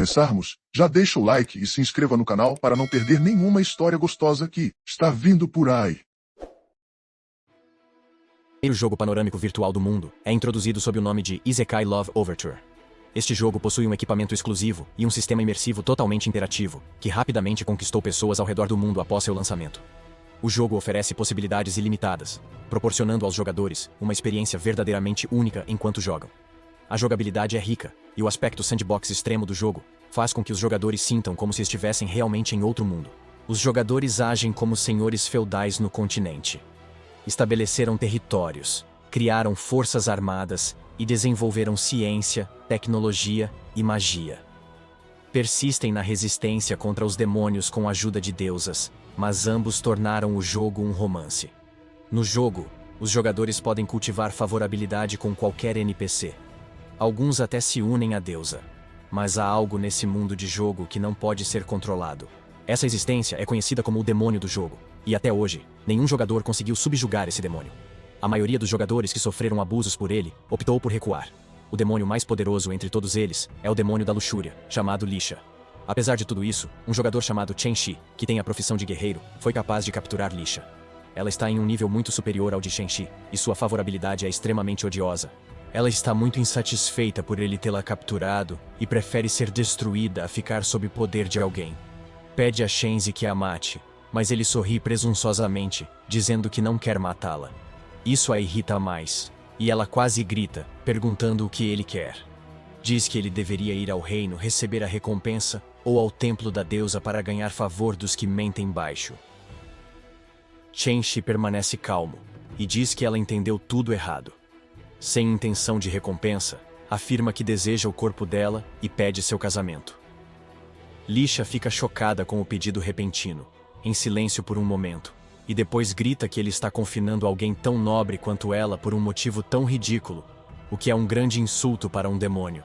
começarmos, já deixa o like e se inscreva no canal para não perder nenhuma história gostosa que está vindo por aí. O primeiro jogo panorâmico virtual do mundo é introduzido sob o nome de Isekai Love Overture. Este jogo possui um equipamento exclusivo e um sistema imersivo totalmente interativo, que rapidamente conquistou pessoas ao redor do mundo após seu lançamento. O jogo oferece possibilidades ilimitadas, proporcionando aos jogadores uma experiência verdadeiramente única enquanto jogam. A jogabilidade é rica, e o aspecto sandbox extremo do jogo faz com que os jogadores sintam como se estivessem realmente em outro mundo. Os jogadores agem como senhores feudais no continente. Estabeleceram territórios, criaram forças armadas e desenvolveram ciência, tecnologia e magia. Persistem na resistência contra os demônios com a ajuda de deusas, mas ambos tornaram o jogo um romance. No jogo, os jogadores podem cultivar favorabilidade com qualquer NPC. Alguns até se unem à deusa. Mas há algo nesse mundo de jogo que não pode ser controlado. Essa existência é conhecida como o demônio do jogo, e até hoje, nenhum jogador conseguiu subjugar esse demônio. A maioria dos jogadores que sofreram abusos por ele optou por recuar. O demônio mais poderoso entre todos eles é o demônio da luxúria, chamado Lisha. Apesar de tudo isso, um jogador chamado Chen-Shi, que tem a profissão de guerreiro, foi capaz de capturar Lisha. Ela está em um nível muito superior ao de Chen-Shi, e sua favorabilidade é extremamente odiosa. Ela está muito insatisfeita por ele tê-la capturado e prefere ser destruída a ficar sob o poder de alguém. Pede a Shenzi que a mate, mas ele sorri presunçosamente, dizendo que não quer matá-la. Isso a irrita mais, e ela quase grita, perguntando o que ele quer. Diz que ele deveria ir ao reino receber a recompensa ou ao templo da deusa para ganhar favor dos que mentem baixo. Chen-Shi permanece calmo, e diz que ela entendeu tudo errado. Sem intenção de recompensa, afirma que deseja o corpo dela e pede seu casamento. Lisha fica chocada com o pedido repentino, em silêncio por um momento, e depois grita que ele está confinando alguém tão nobre quanto ela por um motivo tão ridículo, o que é um grande insulto para um demônio.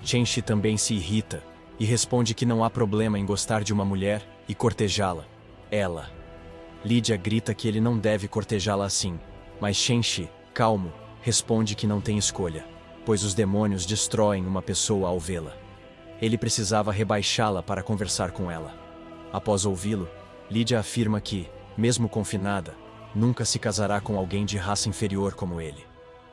Chen-Shi também se irrita, e responde que não há problema em gostar de uma mulher e cortejá-la. Ela. Lydia grita que ele não deve cortejá-la assim, mas Chen-Shi, calmo, responde que não tem escolha, pois os demônios destroem uma pessoa ao vê-la. Ele precisava rebaixá-la para conversar com ela. Após ouvi-lo, Lydia afirma que, mesmo confinada, nunca se casará com alguém de raça inferior como ele.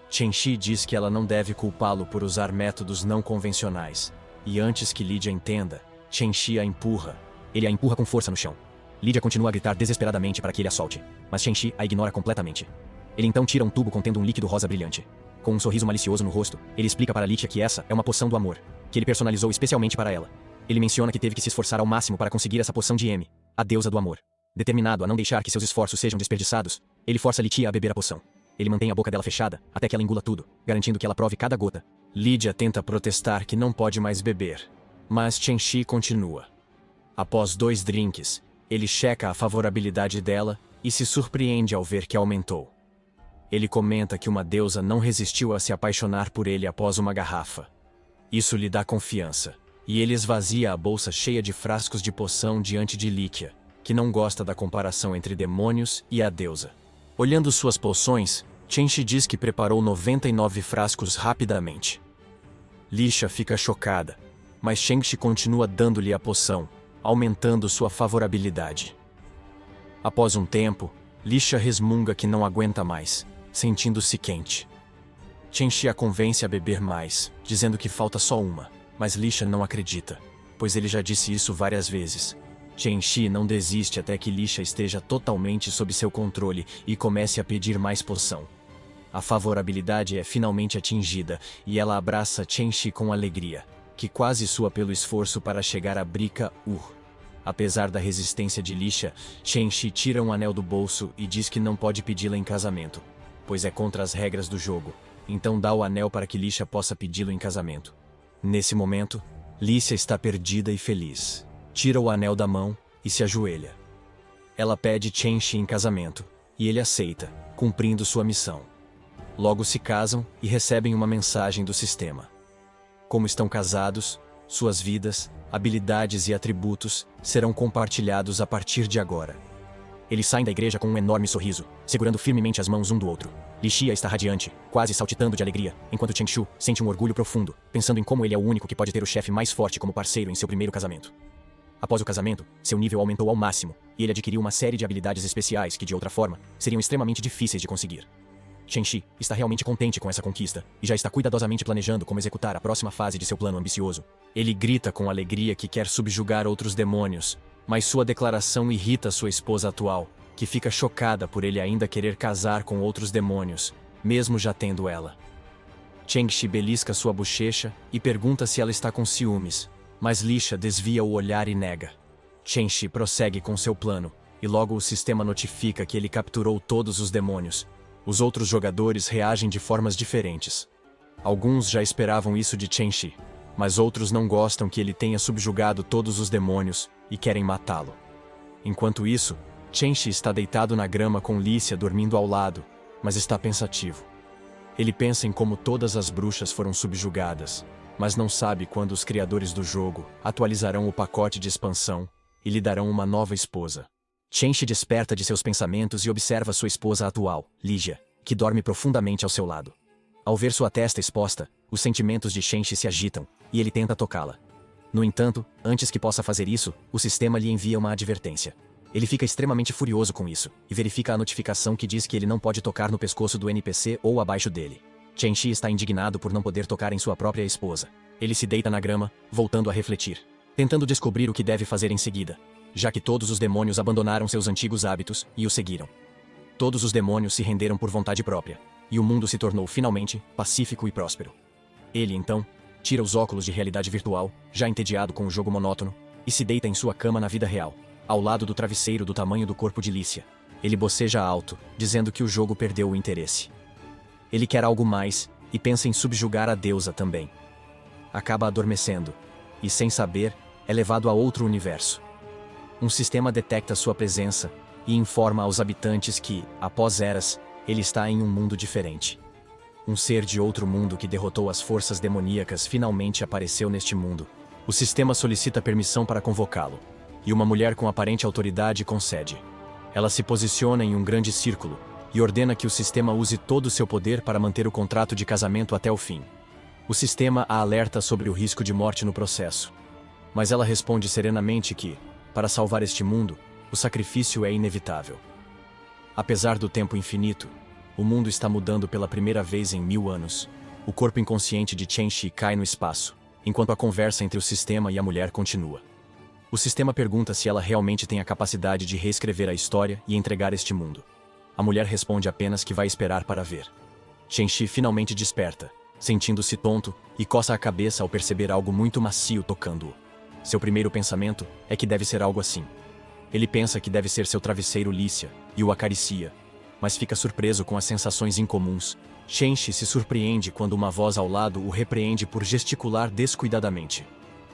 Chen-Shi diz que ela não deve culpá-lo por usar métodos não convencionais, e antes que Lydia entenda, Chen-Shi a empurra. Ele a empurra com força no chão. Lydia continua a gritar desesperadamente para que ele a solte, mas Chen-Shi a ignora completamente. Ele então tira um tubo contendo um líquido rosa brilhante. Com um sorriso malicioso no rosto, ele explica para Lydia que essa é uma poção do amor, que ele personalizou especialmente para ela. Ele menciona que teve que se esforçar ao máximo para conseguir essa poção de M, a deusa do amor. Determinado a não deixar que seus esforços sejam desperdiçados, ele força Lydia a beber a poção. Ele mantém a boca dela fechada, até que ela engula tudo, garantindo que ela prove cada gota. Lydia tenta protestar que não pode mais beber, mas Chen-Shi continua. Após 2 drinks, ele checa a favorabilidade dela e se surpreende ao ver que aumentou. Ele comenta que uma deusa não resistiu a se apaixonar por ele após uma garrafa. Isso lhe dá confiança, e ele esvazia a bolsa cheia de frascos de poção diante de Lydia, que não gosta da comparação entre demônios e a deusa. Olhando suas poções, Chen-Shi diz que preparou 99 frascos rapidamente. Lisha fica chocada, mas Chen-Shi continua dando-lhe a poção, aumentando sua favorabilidade. Após um tempo, Lisha resmunga que não aguenta mais, sentindo-se quente. Chen-Shi a convence a beber mais, dizendo que falta só uma, mas Lisha não acredita, pois ele já disse isso várias vezes. Chen-Shi não desiste até que Lisha esteja totalmente sob seu controle e comece a pedir mais poção. A favorabilidade é finalmente atingida e ela abraça Chen-Shi com alegria, que quase sua pelo esforço para chegar a Brica Ur. Apesar da resistência de Lisha, Chen-Shi tira um anel do bolso e diz que não pode pedi-la em casamento, pois é contra as regras do jogo, então dá o anel para que Lisha possa pedi-lo em casamento. Nesse momento, Lisha está perdida e feliz. Tira o anel da mão e se ajoelha. Ela pede Chen-Shi em casamento, e ele aceita, cumprindo sua missão. Logo se casam e recebem uma mensagem do sistema. Como estão casados, suas vidas, habilidades e atributos serão compartilhados a partir de agora. Eles saem da igreja com um enorme sorriso, segurando firmemente as mãos um do outro. Lixia está radiante, quase saltitando de alegria, enquanto Chengshu sente um orgulho profundo, pensando em como ele é o único que pode ter o chefe mais forte como parceiro em seu primeiro casamento. Após o casamento, seu nível aumentou ao máximo, e ele adquiriu uma série de habilidades especiais que, de outra forma, seriam extremamente difíceis de conseguir. Chenxi está realmente contente com essa conquista, e já está cuidadosamente planejando como executar a próxima fase de seu plano ambicioso. Ele grita com alegria que quer subjugar outros demônios, mas sua declaração irrita sua esposa atual, que fica chocada por ele ainda querer casar com outros demônios, mesmo já tendo ela. Chengxi belisca sua bochecha e pergunta se ela está com ciúmes, mas Lixia desvia o olhar e nega. Chengxi prossegue com seu plano, e logo o sistema notifica que ele capturou todos os demônios. Os outros jogadores reagem de formas diferentes. Alguns já esperavam isso de Chengxi, mas outros não gostam que ele tenha subjugado todos os demônios e querem matá-lo. Enquanto isso, Chenxi está deitado na grama com Lixia dormindo ao lado, mas está pensativo. Ele pensa em como todas as bruxas foram subjugadas, mas não sabe quando os criadores do jogo atualizarão o pacote de expansão e lhe darão uma nova esposa. Chenxi desperta de seus pensamentos e observa sua esposa atual, Lixia, que dorme profundamente ao seu lado. Ao ver sua testa exposta, os sentimentos de Chenxi se agitam, e ele tenta tocá-la. No entanto, antes que possa fazer isso, o sistema lhe envia uma advertência. Ele fica extremamente furioso com isso, e verifica a notificação que diz que ele não pode tocar no pescoço do NPC ou abaixo dele. Chenxi está indignado por não poder tocar em sua própria esposa. Ele se deita na grama, voltando a refletir, tentando descobrir o que deve fazer em seguida, já que todos os demônios abandonaram seus antigos hábitos e o seguiram. Todos os demônios se renderam por vontade própria, e o mundo se tornou finalmente pacífico e próspero. Ele, então, tira os óculos de realidade virtual, já entediado com o jogo monótono, e se deita em sua cama na vida real, ao lado do travesseiro do tamanho do corpo de Lixia. Ele boceja alto, dizendo que o jogo perdeu o interesse. Ele quer algo mais, e pensa em subjugar a deusa também. Acaba adormecendo, e sem saber, é levado a outro universo. Um sistema detecta sua presença, e informa aos habitantes que, após eras, ele está em um mundo diferente. Um ser de outro mundo que derrotou as forças demoníacas finalmente apareceu neste mundo. O sistema solicita permissão para convocá-lo, e uma mulher com aparente autoridade concede. Ela se posiciona em um grande círculo e ordena que o sistema use todo o seu poder para manter o contrato de casamento até o fim. O sistema a alerta sobre o risco de morte no processo. Mas ela responde serenamente que, para salvar este mundo, o sacrifício é inevitável. Apesar do tempo infinito, o mundo está mudando pela primeira vez em 1000 anos. O corpo inconsciente de Chenxi cai no espaço, enquanto a conversa entre o sistema e a mulher continua. O sistema pergunta se ela realmente tem a capacidade de reescrever a história e entregar este mundo. A mulher responde apenas que vai esperar para ver. Chenxi finalmente desperta, sentindo-se tonto, e coça a cabeça ao perceber algo muito macio tocando-o. Seu primeiro pensamento é que deve ser algo assim. Ele pensa que deve ser seu travesseiro Lixia, e o acaricia, mas fica surpreso com as sensações incomuns. Chenxi se surpreende quando uma voz ao lado o repreende por gesticular descuidadamente.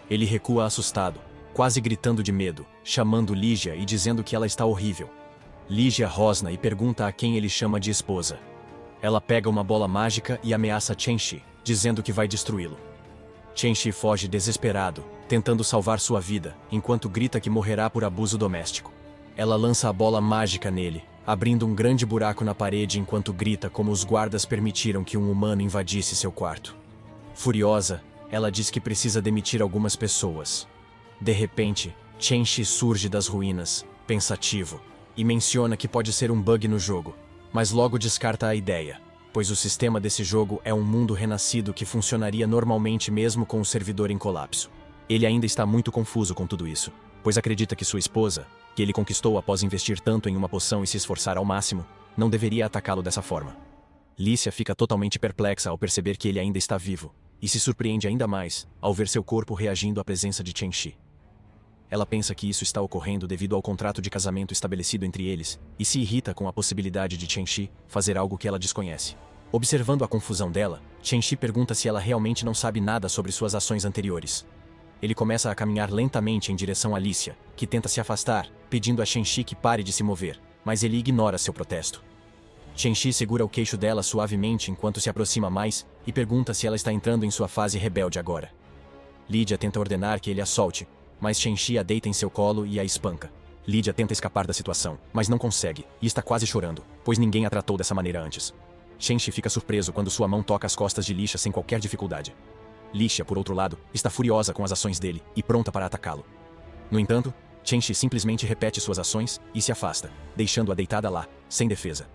Ele recua assustado, quase gritando de medo, chamando Lixia e dizendo que ela está horrível. Lixia rosna e pergunta a quem ele chama de esposa. Ela pega uma bola mágica e ameaça Chenxi, dizendo que vai destruí-lo. Chenxi foge desesperado, tentando salvar sua vida, enquanto grita que morrerá por abuso doméstico. Ela lança a bola mágica nele, abrindo um grande buraco na parede enquanto grita como os guardas permitiram que um humano invadisse seu quarto. Furiosa, ela diz que precisa demitir algumas pessoas. De repente, Chenxi surge das ruínas, pensativo, e menciona que pode ser um bug no jogo, mas logo descarta a ideia, pois o sistema desse jogo é um mundo renascido que funcionaria normalmente mesmo com o servidor em colapso. Ele ainda está muito confuso com tudo isso, pois acredita que sua esposa, que ele conquistou após investir tanto em uma poção e se esforçar ao máximo, não deveria atacá-lo dessa forma. Lixia fica totalmente perplexa ao perceber que ele ainda está vivo, e se surpreende ainda mais ao ver seu corpo reagindo à presença de Chenxi. Ela pensa que isso está ocorrendo devido ao contrato de casamento estabelecido entre eles, e se irrita com a possibilidade de Chenxi fazer algo que ela desconhece. Observando a confusão dela, Chenxi pergunta se ela realmente não sabe nada sobre suas ações anteriores. Ele começa a caminhar lentamente em direção a Lixia, que tenta se afastar, pedindo a Chenxi que pare de se mover, mas ele ignora seu protesto. Chenxi segura o queixo dela suavemente enquanto se aproxima mais e pergunta se ela está entrando em sua fase rebelde agora. Lydia tenta ordenar que ele a solte, mas Chenxi a deita em seu colo e a espanca. Lydia tenta escapar da situação, mas não consegue, e está quase chorando, pois ninguém a tratou dessa maneira antes. Shenshi fica surpreso quando sua mão toca as costas de Lisha sem qualquer dificuldade. Lisha, por outro lado, está furiosa com as ações dele e pronta para atacá-lo. No entanto, Shenshi simplesmente repete suas ações e se afasta, deixando-a deitada lá, sem defesa.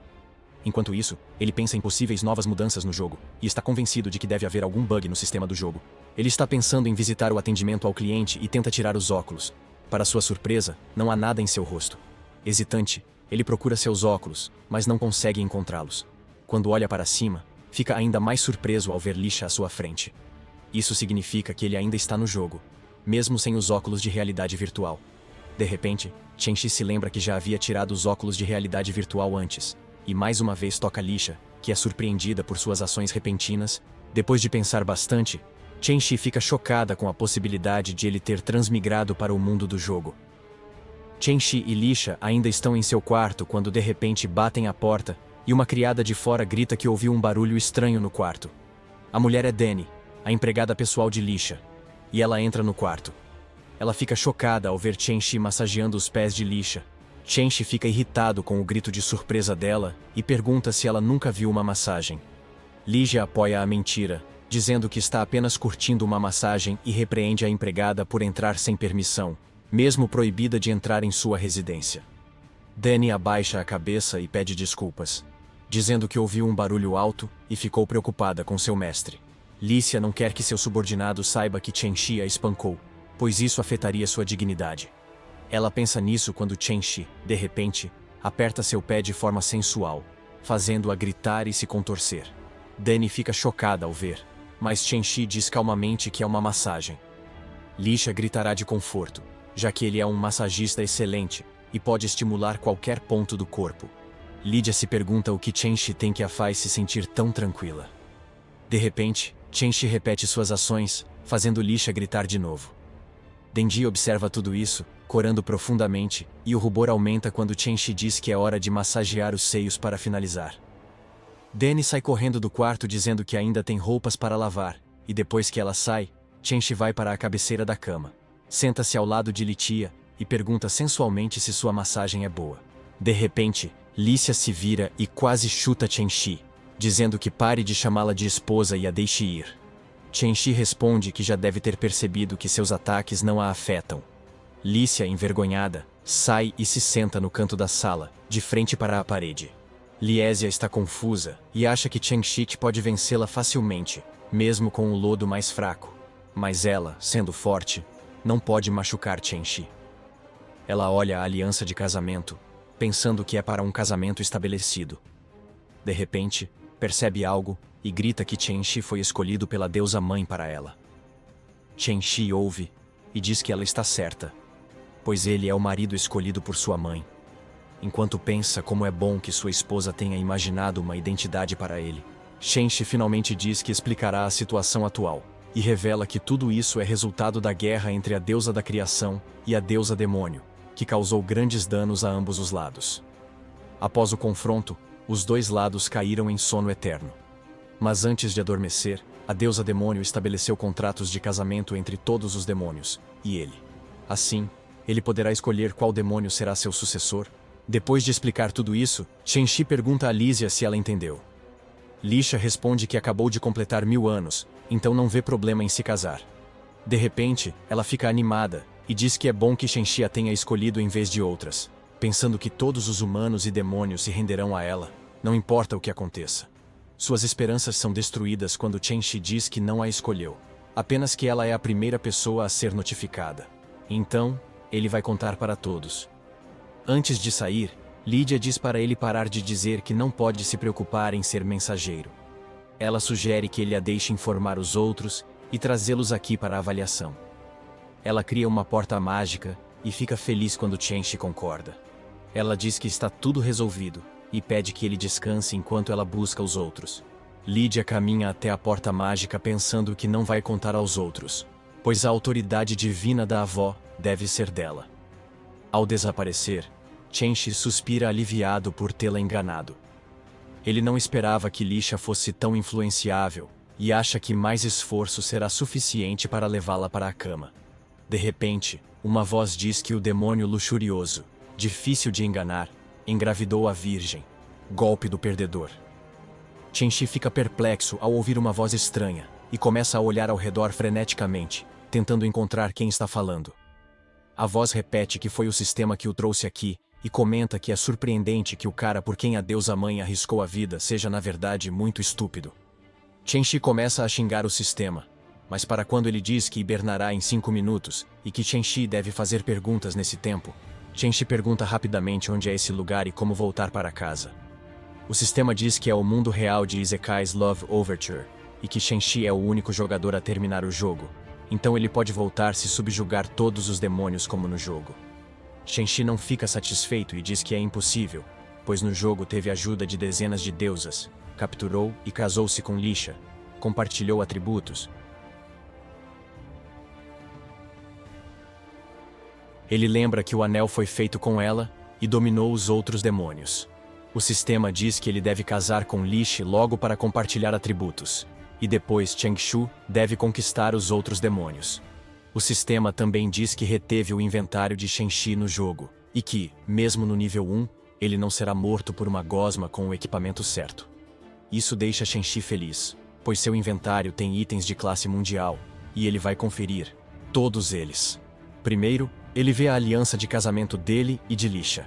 Enquanto isso, ele pensa em possíveis novas mudanças no jogo, e está convencido de que deve haver algum bug no sistema do jogo. Ele está pensando em visitar o atendimento ao cliente e tenta tirar os óculos. Para sua surpresa, não há nada em seu rosto. Hesitante, ele procura seus óculos, mas não consegue encontrá-los. Quando olha para cima, fica ainda mais surpreso ao ver Lisha à sua frente. Isso significa que ele ainda está no jogo, mesmo sem os óculos de realidade virtual. De repente, Shenshi se lembra que já havia tirado os óculos de realidade virtual antes, e mais uma vez toca Lisha, que é surpreendida por suas ações repentinas. Depois de pensar bastante, Shenshi fica chocada com a possibilidade de ele ter transmigrado para o mundo do jogo. Shenshi e Lisha ainda estão em seu quarto quando de repente batem à porta, e uma criada de fora grita que ouviu um barulho estranho no quarto. A mulher é Dani, a empregada pessoal de Lisha, e ela entra no quarto. Ela fica chocada ao ver Shenshi massageando os pés de Lisha. Shenshi fica irritado com o grito de surpresa dela e pergunta se ela nunca viu uma massagem. Lisha apoia a mentira, dizendo que está apenas curtindo uma massagem e repreende a empregada por entrar sem permissão, mesmo proibida de entrar em sua residência. Dani abaixa a cabeça e pede desculpas, dizendo que ouviu um barulho alto e ficou preocupada com seu mestre. Lisha não quer que seu subordinado saiba que Shenshi a espancou, pois isso afetaria sua dignidade. Ela pensa nisso quando Shenshi, de repente, aperta seu pé de forma sensual, fazendo-a gritar e se contorcer. Dani fica chocada ao ver, mas Shenshi diz calmamente que é uma massagem. Lisha gritará de conforto, já que ele é um massagista excelente e pode estimular qualquer ponto do corpo. Lydia se pergunta o que Shenshi tem que a faz se sentir tão tranquila. De repente, Shenshi repete suas ações, fazendo Lisha gritar de novo. Denji observa tudo isso, corando profundamente, e o rubor aumenta quando Shenshi diz que é hora de massagear os seios para finalizar. Dani sai correndo do quarto dizendo que ainda tem roupas para lavar, e depois que ela sai, Shenshi vai para a cabeceira da cama. Senta-se ao lado de Litia e pergunta sensualmente se sua massagem é boa. De repente, Lisha se vira e quase chuta Shenshi, dizendo que pare de chamá-la de esposa e a deixe ir. Shenshi responde que já deve ter percebido que seus ataques não a afetam. Lisha, envergonhada, sai e se senta no canto da sala, de frente para a parede. Liesia está confusa e acha que Shenshi pode vencê-la facilmente, mesmo com o lodo mais fraco. Mas ela, sendo forte, não pode machucar Shenshi. Ela olha a aliança de casamento, pensando que é para um casamento estabelecido. De repente, percebe algo e grita que Shenshi foi escolhido pela deusa mãe para ela. Shenshi ouve e diz que ela está certa, pois ele é o marido escolhido por sua mãe. Enquanto pensa como é bom que sua esposa tenha imaginado uma identidade para ele, Shenshi finalmente diz que explicará a situação atual, e revela que tudo isso é resultado da guerra entre a deusa da criação e a deusa demônio, que causou grandes danos a ambos os lados. Após o confronto, os dois lados caíram em sono eterno. Mas antes de adormecer, a deusa demônio estabeleceu contratos de casamento entre todos os demônios, e ele. Assim, ele poderá escolher qual demônio será seu sucessor. Depois de explicar tudo isso, Shenshi pergunta a Lysia se ela entendeu. Lisha responde que acabou de completar 1000 anos, então não vê problema em se casar. De repente, ela fica animada, e diz que é bom que Shenshi a tenha escolhido em vez de outras, pensando que todos os humanos e demônios se renderão a ela, não importa o que aconteça. Suas esperanças são destruídas quando Shenshi diz que não a escolheu, apenas que ela é a primeira pessoa a ser notificada. Então, ele vai contar para todos. Antes de sair, Lydia diz para ele parar de dizer que não pode se preocupar em ser mensageiro. Ela sugere que ele a deixe informar os outros e trazê-los aqui para a avaliação. Ela cria uma porta mágica e fica feliz quando Shenshi concorda. Ela diz que está tudo resolvido e pede que ele descanse enquanto ela busca os outros. Lydia caminha até a porta mágica pensando que não vai contar aos outros, pois a autoridade divina da avó deve ser dela. Ao desaparecer, Shenshi suspira aliviado por tê-la enganado. Ele não esperava que Lisha fosse tão influenciável e acha que mais esforço será suficiente para levá-la para a cama. De repente, uma voz diz que o demônio luxurioso, difícil de enganar, engravidou a virgem. Golpe do perdedor. Chen-Shi fica perplexo ao ouvir uma voz estranha e começa a olhar ao redor freneticamente, tentando encontrar quem está falando. A voz repete que foi o sistema que o trouxe aqui e comenta que é surpreendente que o cara por quem a deusa mãe arriscou a vida seja na verdade muito estúpido. Chen-Shi começa a xingar o sistema, mas para quando ele diz que hibernará em 5 minutos e que Chen-Shi deve fazer perguntas nesse tempo, Chen-Shi pergunta rapidamente onde é esse lugar e como voltar para casa. O sistema diz que é o mundo real de Isekai's Love Overture e que Chen-Shi é o único jogador a terminar o jogo, então ele pode voltar se subjugar todos os demônios como no jogo. Chen-Shi não fica satisfeito e diz que é impossível, pois no jogo teve ajuda de dezenas de deusas, capturou e casou-se com Lisha, compartilhou atributos. Ele lembra que o anel foi feito com ela e dominou os outros demônios. O sistema diz que ele deve casar com Lisha logo para compartilhar atributos, e depois Changshu deve conquistar os outros demônios. O sistema também diz que reteve o inventário de Chen-Shi no jogo, e que, mesmo no nível 1, ele não será morto por uma gosma com o equipamento certo. Isso deixa Chen-Shi feliz, pois seu inventário tem itens de classe mundial, e ele vai conferir todos eles. Primeiro, ele vê a aliança de casamento dele e de Lisha.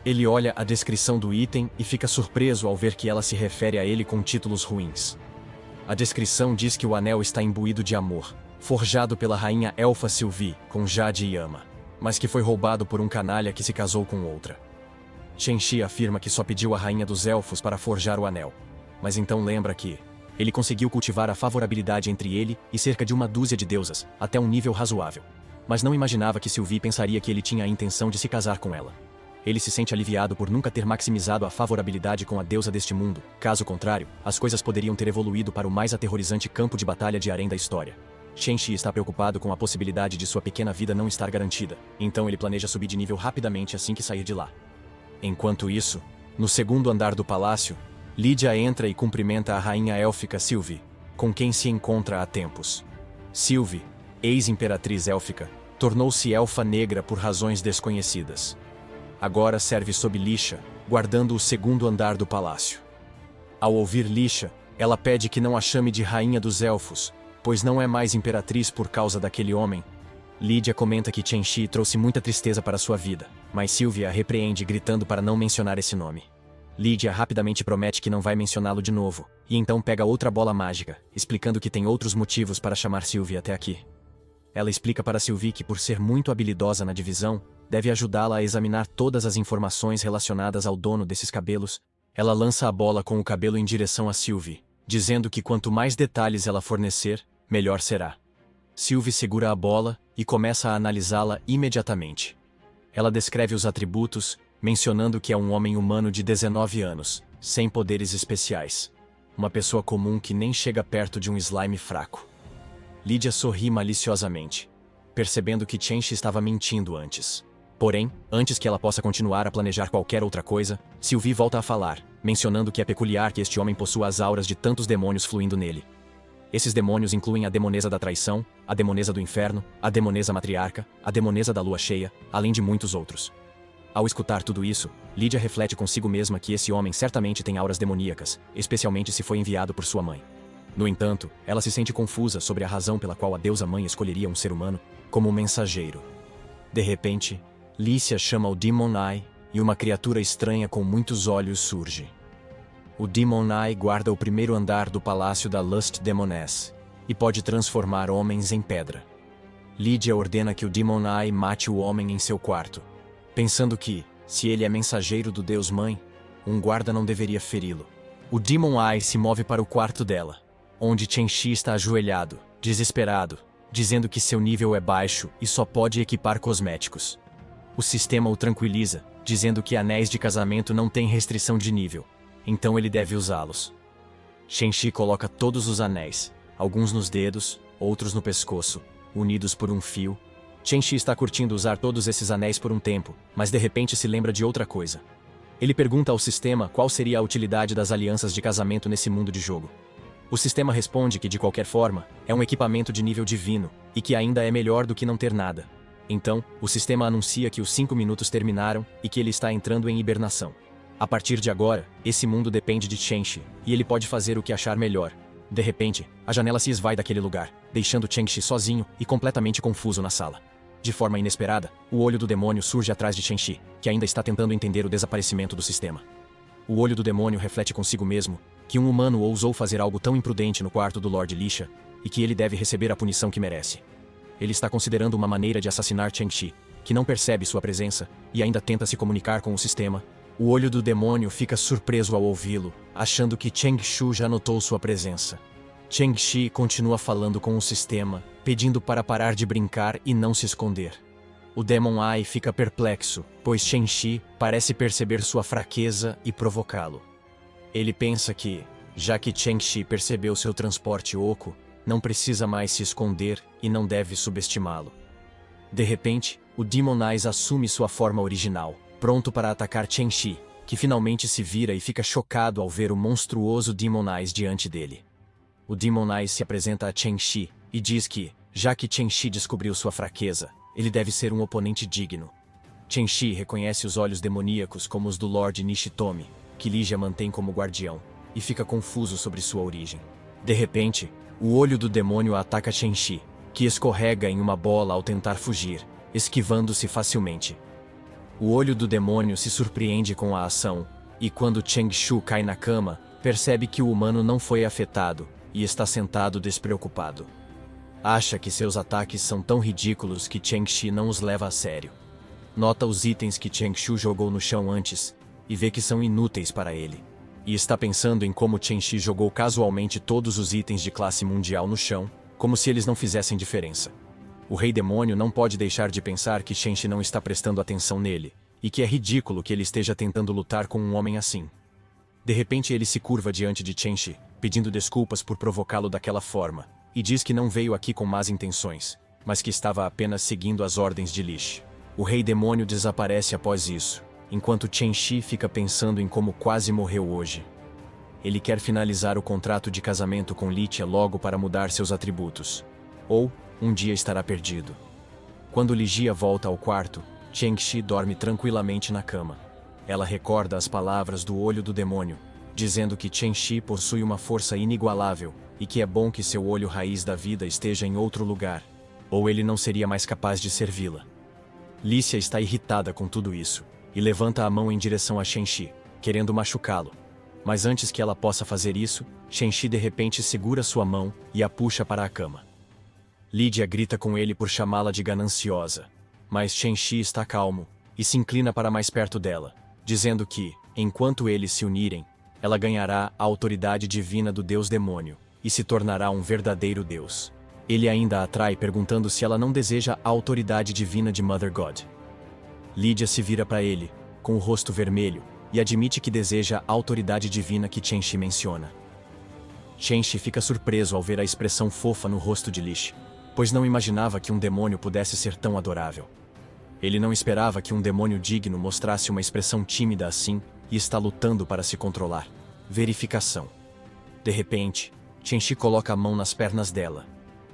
Ele olha a descrição do item e fica surpreso ao ver que ela se refere a ele com títulos ruins. A descrição diz que o anel está imbuído de amor, forjado pela rainha elfa Sylvie, com Jade e Yama, mas que foi roubado por um canalha que se casou com outra. Chen-Shi afirma que só pediu a rainha dos elfos para forjar o anel, mas então lembra que ele conseguiu cultivar a favorabilidade entre ele e cerca de uma dúzia de deusas, até um nível razoável. Mas não imaginava que Sylvie pensaria que ele tinha a intenção de se casar com ela. Ele se sente aliviado por nunca ter maximizado a favorabilidade com a deusa deste mundo, caso contrário, as coisas poderiam ter evoluído para o mais aterrorizante campo de batalha de Arém da história. Chen-Shi está preocupado com a possibilidade de sua pequena vida não estar garantida, então ele planeja subir de nível rapidamente assim que sair de lá. Enquanto isso, no segundo andar do palácio, Lydia entra e cumprimenta a rainha élfica Sylvie, com quem se encontra há tempos. Sylvie, ex-imperatriz élfica, tornou-se elfa negra por razões desconhecidas. Agora serve sob Lisha, guardando o segundo andar do palácio. Ao ouvir Lisha, ela pede que não a chame de rainha dos elfos, pois não é mais imperatriz por causa daquele homem. Lydia comenta que Chen-Shi trouxe muita tristeza para sua vida, mas Sylvia a repreende gritando para não mencionar esse nome. Lydia rapidamente promete que não vai mencioná-lo de novo, e então pega outra bola mágica, explicando que tem outros motivos para chamar Sylvia até aqui. Ela explica para Sylvie que por ser muito habilidosa na divisão, deve ajudá-la a examinar todas as informações relacionadas ao dono desses cabelos. Ela lança a bola com o cabelo em direção a Sylvie, dizendo que quanto mais detalhes ela fornecer, melhor será. Sylvie segura a bola e começa a analisá-la imediatamente. Ela descreve os atributos, mencionando que é um homem humano de 19 anos, sem poderes especiais. Uma pessoa comum que nem chega perto de um slime fraco. Lydia sorri maliciosamente, percebendo que Chen-Shi estava mentindo antes. Porém, antes que ela possa continuar a planejar qualquer outra coisa, Sylvie volta a falar, mencionando que é peculiar que este homem possua as auras de tantos demônios fluindo nele. Esses demônios incluem a demonesa da traição, a demonesa do inferno, a demonesa matriarca, a demonesa da lua cheia, além de muitos outros. Ao escutar tudo isso, Lydia reflete consigo mesma que esse homem certamente tem auras demoníacas, especialmente se foi enviado por sua mãe. No entanto, ela se sente confusa sobre a razão pela qual a deusa-mãe escolheria um ser humano como um mensageiro. De repente, Lícia chama o Demon Eye, e uma criatura estranha com muitos olhos surge. O Demon Eye guarda o primeiro andar do palácio da Lust Demoness, e pode transformar homens em pedra. Lydia ordena que o Demon Eye mate o homem em seu quarto, pensando que, se ele é mensageiro do Deus-Mãe, um guarda não deveria feri-lo. O Demon Eye se move para o quarto dela, onde Chen-Shi está ajoelhado, desesperado, dizendo que seu nível é baixo e só pode equipar cosméticos. O sistema o tranquiliza, dizendo que anéis de casamento não têm restrição de nível, então ele deve usá-los. Chen-Shi coloca todos os anéis, alguns nos dedos, outros no pescoço, unidos por um fio. Chen-Shi está curtindo usar todos esses anéis por um tempo, mas de repente se lembra de outra coisa. Ele pergunta ao sistema qual seria a utilidade das alianças de casamento nesse mundo de jogo. O sistema responde que, de qualquer forma, é um equipamento de nível divino, e que ainda é melhor do que não ter nada. Então, o sistema anuncia que os 5 minutos terminaram e que ele está entrando em hibernação. A partir de agora, esse mundo depende de Chen-Shi, e ele pode fazer o que achar melhor. De repente, a janela se esvai daquele lugar, deixando Chen-Shi sozinho e completamente confuso na sala. De forma inesperada, o olho do demônio surge atrás de Chen-Shi, que ainda está tentando entender o desaparecimento do sistema. O olho do demônio reflete consigo mesmo que um humano ousou fazer algo tão imprudente no quarto do Lord Lisha, e que ele deve receber a punição que merece. Ele está considerando uma maneira de assassinar Chen-Shi, que não percebe sua presença e ainda tenta se comunicar com o sistema. O olho do demônio fica surpreso ao ouvi-lo, achando que Chen-Shu já notou sua presença. Chen-Shi continua falando com o sistema, pedindo para parar de brincar e não se esconder. O Demon Eye fica perplexo, pois Chen-Shi parece perceber sua fraqueza e provocá-lo. Ele pensa que, já que Chen-Shi percebeu seu transporte oco, não precisa mais se esconder e não deve subestimá-lo. De repente, o Demon Eyes assume sua forma original, pronto para atacar Chen-Shi, que finalmente se vira e fica chocado ao ver o monstruoso Demon Eyes diante dele. O Demon Eyes se apresenta a Chen-Shi e diz que, já que Chen-Shi descobriu sua fraqueza, ele deve ser um oponente digno. Chen-Shi reconhece os olhos demoníacos como os do Lord Nishitomi, que Ligia mantém como guardião, e fica confuso sobre sua origem. De repente, o olho do demônio ataca Chen-Shi, que escorrega em uma bola ao tentar fugir, esquivando-se facilmente. O olho do demônio se surpreende com a ação, e quando Chen-Shu cai na cama, percebe que o humano não foi afetado e está sentado despreocupado. Acha que seus ataques são tão ridículos que Chen-Shi não os leva a sério. Nota os itens que Chen-Shu jogou no chão antes e vê que são inúteis para ele. E está pensando em como Chen-Shi jogou casualmente todos os itens de classe mundial no chão, como se eles não fizessem diferença. O Rei Demônio não pode deixar de pensar que Chen-Shi não está prestando atenção nele, e que é ridículo que ele esteja tentando lutar com um homem assim. De repente ele se curva diante de Chen-Shi, pedindo desculpas por provocá-lo daquela forma, e diz que não veio aqui com más intenções, mas que estava apenas seguindo as ordens de Lish. O Rei Demônio desaparece após isso, enquanto Chen-Shi fica pensando em como quase morreu hoje. Ele quer finalizar o contrato de casamento com Litia logo para mudar seus atributos. Ou, um dia estará perdido. Quando Ligia volta ao quarto, Chen-Shi dorme tranquilamente na cama. Ela recorda as palavras do olho do demônio, dizendo que Chen-Shi possui uma força inigualável e que é bom que seu olho raiz da vida esteja em outro lugar, ou ele não seria mais capaz de servi-la. Lícia está irritada com tudo isso, e levanta a mão em direção a Chen-Shi, querendo machucá-lo. Mas antes que ela possa fazer isso, Chen-Shi de repente segura sua mão e a puxa para a cama. Lídia grita com ele por chamá-la de gananciosa, mas Chen-Shi está calmo e se inclina para mais perto dela, dizendo que, enquanto eles se unirem, ela ganhará a autoridade divina do Deus Demônio e se tornará um verdadeiro Deus. Ele ainda a atrai perguntando se ela não deseja a autoridade divina de Mother God. Lídia se vira para ele, com o rosto vermelho, e admite que deseja a autoridade divina que Chen-Shi menciona. Chen-Shi fica surpreso ao ver a expressão fofa no rosto de Lish, pois não imaginava que um demônio pudesse ser tão adorável. Ele não esperava que um demônio digno mostrasse uma expressão tímida assim e está lutando para se controlar. Verificação. De repente, Chen-Shi coloca a mão nas pernas dela,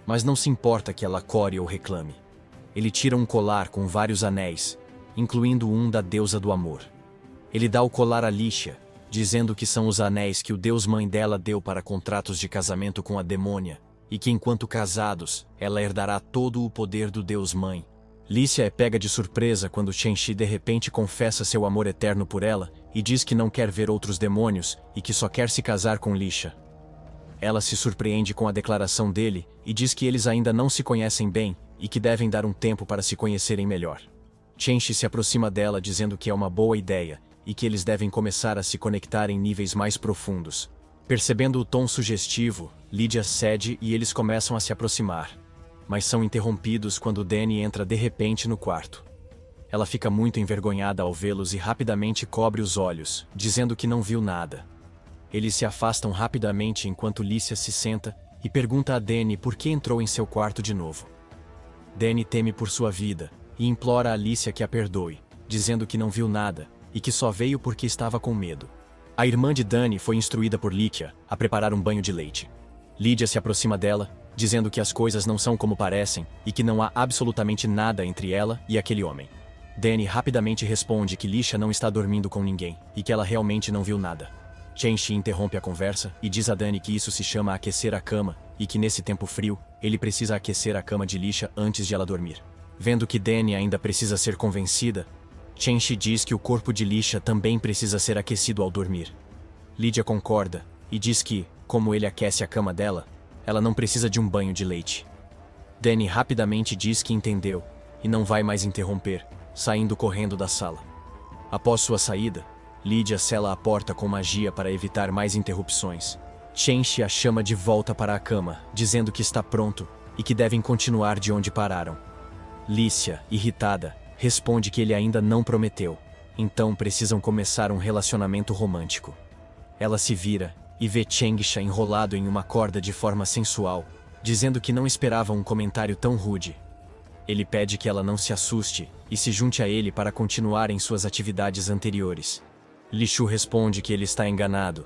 mas não se importa que ela core ou reclame. Ele tira um colar com vários anéis, incluindo um da deusa do amor. Ele dá o colar a Licia, dizendo que são os anéis que o deus-mãe dela deu para contratos de casamento com a demônia, e que enquanto casados, ela herdará todo o poder do deus-mãe. Lícia é pega de surpresa quando Chen-Shi de repente confessa seu amor eterno por ela e diz que não quer ver outros demônios e que só quer se casar com Licia. Ela se surpreende com a declaração dele e diz que eles ainda não se conhecem bem e que devem dar um tempo para se conhecerem melhor. Chen-Shi se aproxima dela dizendo que é uma boa ideia e que eles devem começar a se conectar em níveis mais profundos. Percebendo o tom sugestivo, Lídia cede e eles começam a se aproximar, mas são interrompidos quando Danny entra de repente no quarto. Ela fica muito envergonhada ao vê-los e rapidamente cobre os olhos, dizendo que não viu nada. Eles se afastam rapidamente enquanto Lícia se senta e pergunta a Danny por que entrou em seu quarto de novo. Danny teme por sua vida e implora a Lícia que a perdoe, dizendo que não viu nada e que só veio porque estava com medo. A irmã de Danny foi instruída por Lídia a preparar um banho de leite. Lídia se aproxima dela, dizendo que as coisas não são como parecem e que não há absolutamente nada entre ela e aquele homem. Danny rapidamente responde que Lisha não está dormindo com ninguém e que ela realmente não viu nada. Chen-Shi interrompe a conversa e diz a Danny que isso se chama aquecer a cama e que nesse tempo frio, ele precisa aquecer a cama de Lisha antes de ela dormir. Vendo que Danny ainda precisa ser convencida, Chen-Shi diz que o corpo de Lisha também precisa ser aquecido ao dormir. Lydia concorda e diz que, como ele aquece a cama dela, ela não precisa de um banho de leite. Danny rapidamente diz que entendeu e não vai mais interromper, saindo correndo da sala. Após sua saída, Lydia sela a porta com magia para evitar mais interrupções. Chen-Shi a chama de volta para a cama, dizendo que está pronto e que devem continuar de onde pararam. Lícia, irritada, responde que ele ainda não prometeu, então precisam começar um relacionamento romântico. Ela se vira e vê Chen-Shi enrolado em uma corda de forma sensual, dizendo que não esperava um comentário tão rude. Ele pede que ela não se assuste e se junte a ele para continuar em suas atividades anteriores. Li Shu responde que ele está enganado,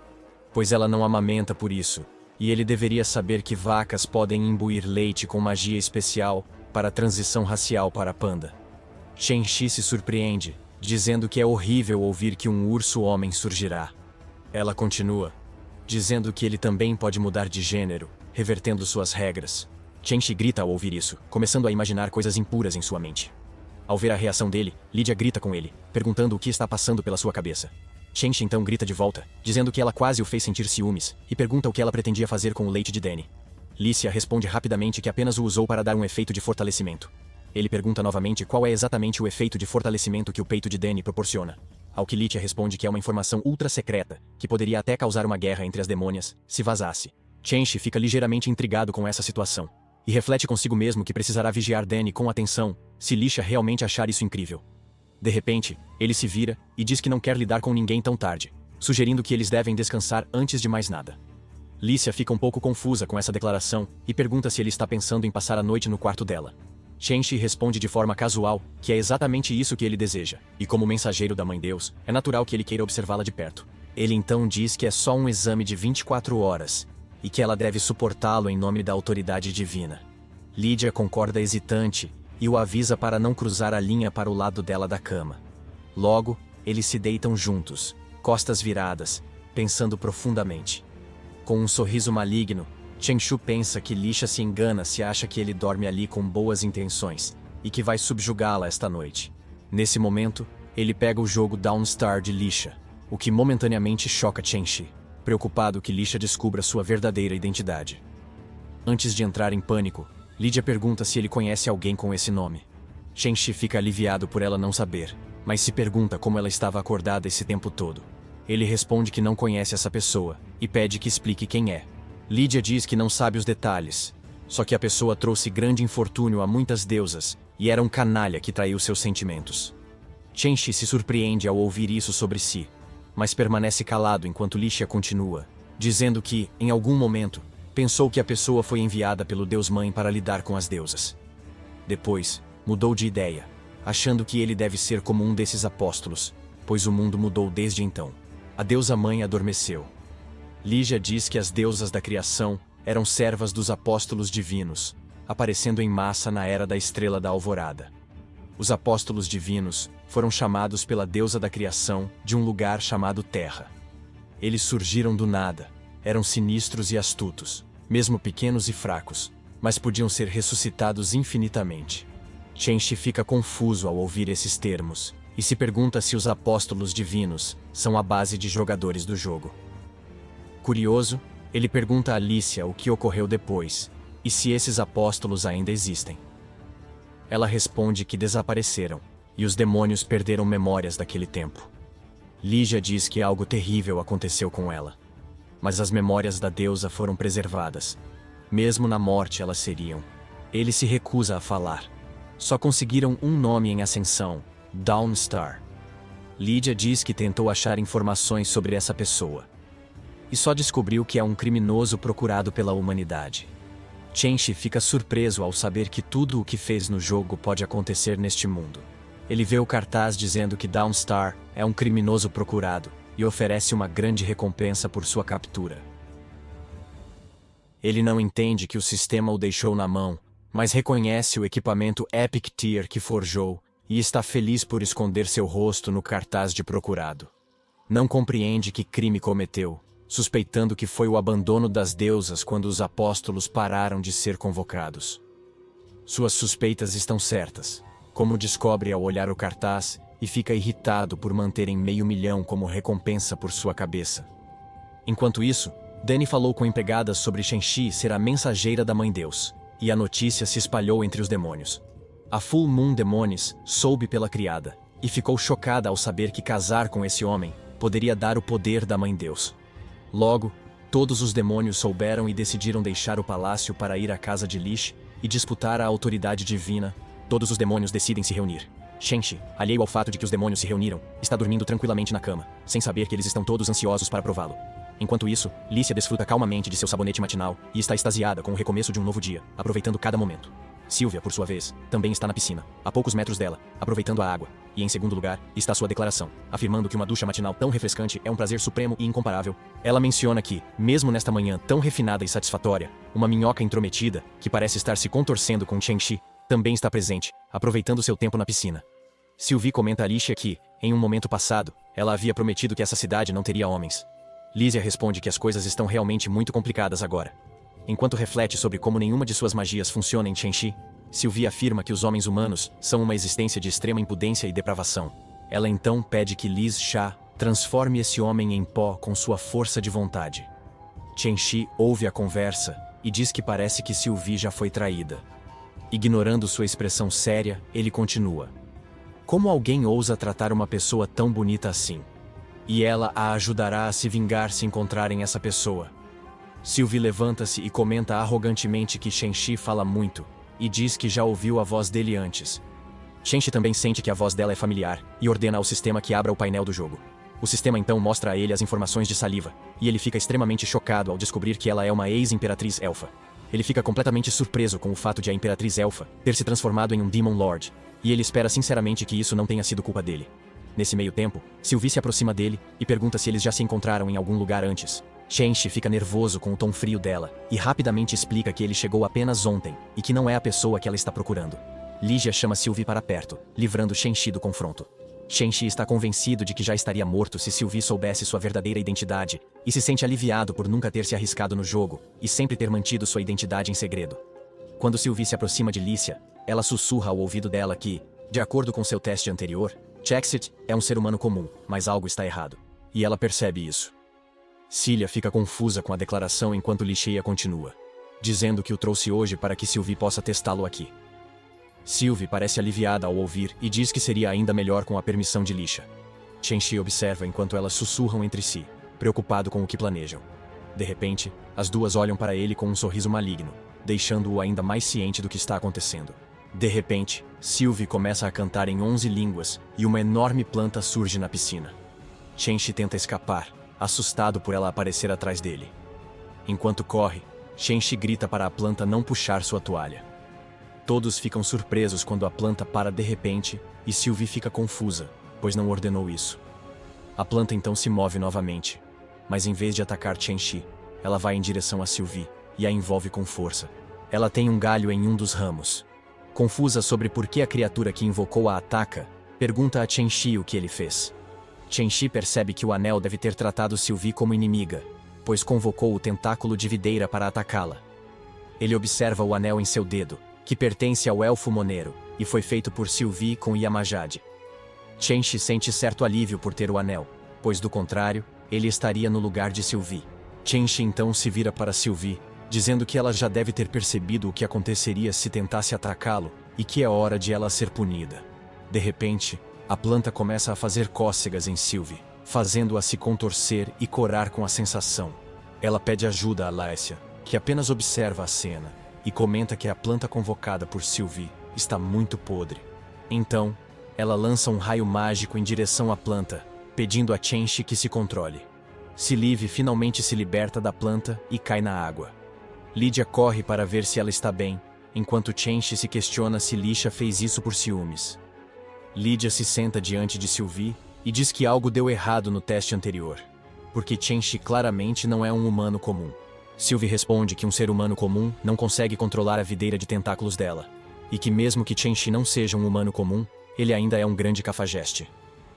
pois ela não amamenta por isso, e ele deveria saber que vacas podem imbuir leite com magia especial para a transição racial para panda. Chen-Shi se surpreende, dizendo que é horrível ouvir que um urso homem surgirá. Ela continua, dizendo que ele também pode mudar de gênero, revertendo suas regras. Chen-Shi grita ao ouvir isso, começando a imaginar coisas impuras em sua mente. Ao ver a reação dele, Lydia grita com ele, perguntando o que está passando pela sua cabeça. Chen-Shi então grita de volta, dizendo que ela quase o fez sentir ciúmes, e pergunta o que ela pretendia fazer com o leite de Danny. Lícia responde rapidamente que apenas o usou para dar um efeito de fortalecimento. Ele pergunta novamente qual é exatamente o efeito de fortalecimento que o peito de Danny proporciona. Ao que Lícia responde que é uma informação ultra secreta, que poderia até causar uma guerra entre as demônias, se vazasse. Chen-Shi fica ligeiramente intrigado com essa situação, e reflete consigo mesmo que precisará vigiar Danny com atenção, se Lícia realmente achar isso incrível. De repente, ele se vira e diz que não quer lidar com ninguém tão tarde, sugerindo que eles devem descansar antes de mais nada. Lícia fica um pouco confusa com essa declaração e pergunta se ele está pensando em passar a noite no quarto dela. Chen-Shi responde de forma casual que é exatamente isso que ele deseja, e como mensageiro da Mãe Deus, é natural que ele queira observá-la de perto. Ele então diz que é só um exame de 24 horas, e que ela deve suportá-lo em nome da autoridade divina. Lydia concorda hesitante e o avisa para não cruzar a linha para o lado dela da cama. Logo, eles se deitam juntos, costas viradas, pensando profundamente. Com um sorriso maligno, Chen-Shu pensa que Lisha se engana se acha que ele dorme ali com boas intenções e que vai subjugá-la esta noite. Nesse momento, ele pega o jogo Dawnstar de Lisha, o que momentaneamente choca Chen-Shi, preocupado que Lisha descubra sua verdadeira identidade. Antes de entrar em pânico, Lydia pergunta se ele conhece alguém com esse nome. Chen-Shi fica aliviado por ela não saber, mas se pergunta como ela estava acordada esse tempo todo. Ele responde que não conhece essa pessoa e pede que explique quem é. Lydia diz que não sabe os detalhes, só que a pessoa trouxe grande infortúnio a muitas deusas e era um canalha que traiu seus sentimentos. Chen-Shi se surpreende ao ouvir isso sobre si, mas permanece calado enquanto Lisha continua, dizendo que, em algum momento, pensou que a pessoa foi enviada pelo Deus-Mãe para lidar com as deusas. Depois, mudou de ideia, achando que ele deve ser como um desses apóstolos, pois o mundo mudou desde então. A deusa-mãe adormeceu. Lydia diz que as deusas da criação eram servas dos apóstolos divinos, aparecendo em massa na era da Estrela da Alvorada. Os apóstolos divinos foram chamados pela deusa da criação de um lugar chamado Terra. Eles surgiram do nada, eram sinistros e astutos, mesmo pequenos e fracos, mas podiam ser ressuscitados infinitamente. Chen-Shi fica confuso ao ouvir esses termos, e se pergunta se os apóstolos divinos são a base de jogadores do jogo. Curioso, ele pergunta a Lícia o que ocorreu depois, e se esses apóstolos ainda existem. Ela responde que desapareceram, e os demônios perderam memórias daquele tempo. Lydia diz que algo terrível aconteceu com ela, mas as memórias da deusa foram preservadas. Mesmo na morte elas seriam. Ele se recusa a falar. Só conseguiram um nome em ascensão, Dawnstar. Lydia diz que tentou achar informações sobre essa pessoa, e só descobriu que é um criminoso procurado pela humanidade. Chen-Shi fica surpreso ao saber que tudo o que fez no jogo pode acontecer neste mundo. Ele vê o cartaz dizendo que Dawnstar é um criminoso procurado e oferece uma grande recompensa por sua captura. Ele não entende que o sistema o deixou na mão, mas reconhece o equipamento Epic Tier que forjou e está feliz por esconder seu rosto no cartaz de procurado. Não compreende que crime cometeu, suspeitando que foi o abandono das deusas quando os apóstolos pararam de ser convocados. Suas suspeitas estão certas, como descobre ao olhar o cartaz e fica irritado por manterem 500.000 como recompensa por sua cabeça. Enquanto isso, Danny falou com empregadas sobre Shenxi ser a mensageira da Mãe Deus, e a notícia se espalhou entre os demônios. A Full Moon Demônios soube pela criada, e ficou chocada ao saber que casar com esse homem poderia dar o poder da Mãe Deus. Logo, todos os demônios souberam e decidiram deixar o palácio para ir à casa de Lish e disputar a autoridade divina. Todos os demônios decidem se reunir. Shenxi, alheio ao fato de que os demônios se reuniram, está dormindo tranquilamente na cama, sem saber que eles estão todos ansiosos para prová-lo. Enquanto isso, Lícia desfruta calmamente de seu sabonete matinal e está extasiada com o recomeço de um novo dia, aproveitando cada momento. Sylvia, por sua vez, também está na piscina, a poucos metros dela, aproveitando a água. E em segundo lugar, está sua declaração, afirmando que uma ducha matinal tão refrescante é um prazer supremo e incomparável. Ela menciona que, mesmo nesta manhã tão refinada e satisfatória, uma minhoca intrometida, que parece estar se contorcendo com Shenxi, também está presente, aproveitando seu tempo na piscina. Sylvie comenta a Licia que, em um momento passado, ela havia prometido que essa cidade não teria homens. Lísia responde que as coisas estão realmente muito complicadas agora. Enquanto reflete sobre como nenhuma de suas magias funciona em Shenxi, Sylvie afirma que os homens humanos são uma existência de extrema impudência e depravação. Ela então pede que Liz Sha transforme esse homem em pó com sua força de vontade. Shenxi ouve a conversa e diz que parece que Sylvie já foi traída. Ignorando sua expressão séria, ele continua. Como alguém ousa tratar uma pessoa tão bonita assim? E ela a ajudará a se vingar se encontrarem essa pessoa. Sylvie levanta-se e comenta arrogantemente que Shenxi fala muito, e diz que já ouviu a voz dele antes. Shenxi também sente que a voz dela é familiar, e ordena ao sistema que abra o painel do jogo. O sistema então mostra a ele as informações de saliva, e ele fica extremamente chocado ao descobrir que ela é uma ex-imperatriz elfa. Ele fica completamente surpreso com o fato de a imperatriz elfa ter se transformado em um Demon Lord, e ele espera sinceramente que isso não tenha sido culpa dele. Nesse meio tempo, Sylvie se aproxima dele e pergunta se eles já se encontraram em algum lugar antes. Shenxi fica nervoso com o tom frio dela e rapidamente explica que ele chegou apenas ontem e que não é a pessoa que ela está procurando. Ligia chama Sylvie para perto, livrando Shenxi do confronto. Shenxi está convencido de que já estaria morto se Sylvie soubesse sua verdadeira identidade e se sente aliviado por nunca ter se arriscado no jogo e sempre ter mantido sua identidade em segredo. Quando Sylvie se aproxima de Licia, ela sussurra ao ouvido dela que, de acordo com seu teste anterior, Chexit é um ser humano comum, mas algo está errado. E ela percebe isso. Cilia fica confusa com a declaração enquanto Licia continua, dizendo que o trouxe hoje para que Sylvie possa testá-lo aqui. Sylvie parece aliviada ao ouvir e diz que seria ainda melhor com a permissão de Licia. Shenxi observa enquanto elas sussurram entre si, preocupado com o que planejam. De repente, as duas olham para ele com um sorriso maligno, deixando-o ainda mais ciente do que está acontecendo. De repente, Sylvie começa a cantar em 11 línguas e uma enorme planta surge na piscina. Shenxi tenta escapar, assustado por ela aparecer atrás dele. Enquanto corre, Shenxi grita para a planta não puxar sua toalha. Todos ficam surpresos quando a planta para de repente e Sylvie fica confusa, pois não ordenou isso. A planta então se move novamente, mas em vez de atacar Shenxi, ela vai em direção a Sylvie e a envolve com força. Ela tem um galho em um dos ramos. Confusa sobre por que a criatura que invocou a ataca, pergunta a Shenxi o que ele fez. Shenxi percebe que o anel deve ter tratado Sylvie como inimiga, pois convocou o tentáculo de videira para atacá-la. Ele observa o anel em seu dedo, que pertence ao elfo Monero, e foi feito por Sylvie com Yamajade. Shenxi sente certo alívio por ter o anel, pois do contrário, ele estaria no lugar de Sylvie. Shenxi então se vira para Sylvie, dizendo que ela já deve ter percebido o que aconteceria se tentasse atacá-lo, e que é hora de ela ser punida. De repente, a planta começa a fazer cócegas em Sylvie, fazendo-a se contorcer e corar com a sensação. Ela pede ajuda a Laécia, que apenas observa a cena, e comenta que a planta convocada por Sylvie está muito podre. Então, ela lança um raio mágico em direção à planta, pedindo a Shenxi que se controle. Silive finalmente se liberta da planta e cai na água. Lídia corre para ver se ela está bem, enquanto Shenxi se questiona se Licia fez isso por ciúmes. Lídia se senta diante de Sylvie e diz que algo deu errado no teste anterior, porque Shenxi claramente não é um humano comum. Sylvie responde que um ser humano comum não consegue controlar a videira de tentáculos dela, e que mesmo que Shenxi não seja um humano comum, ele ainda é um grande cafajeste.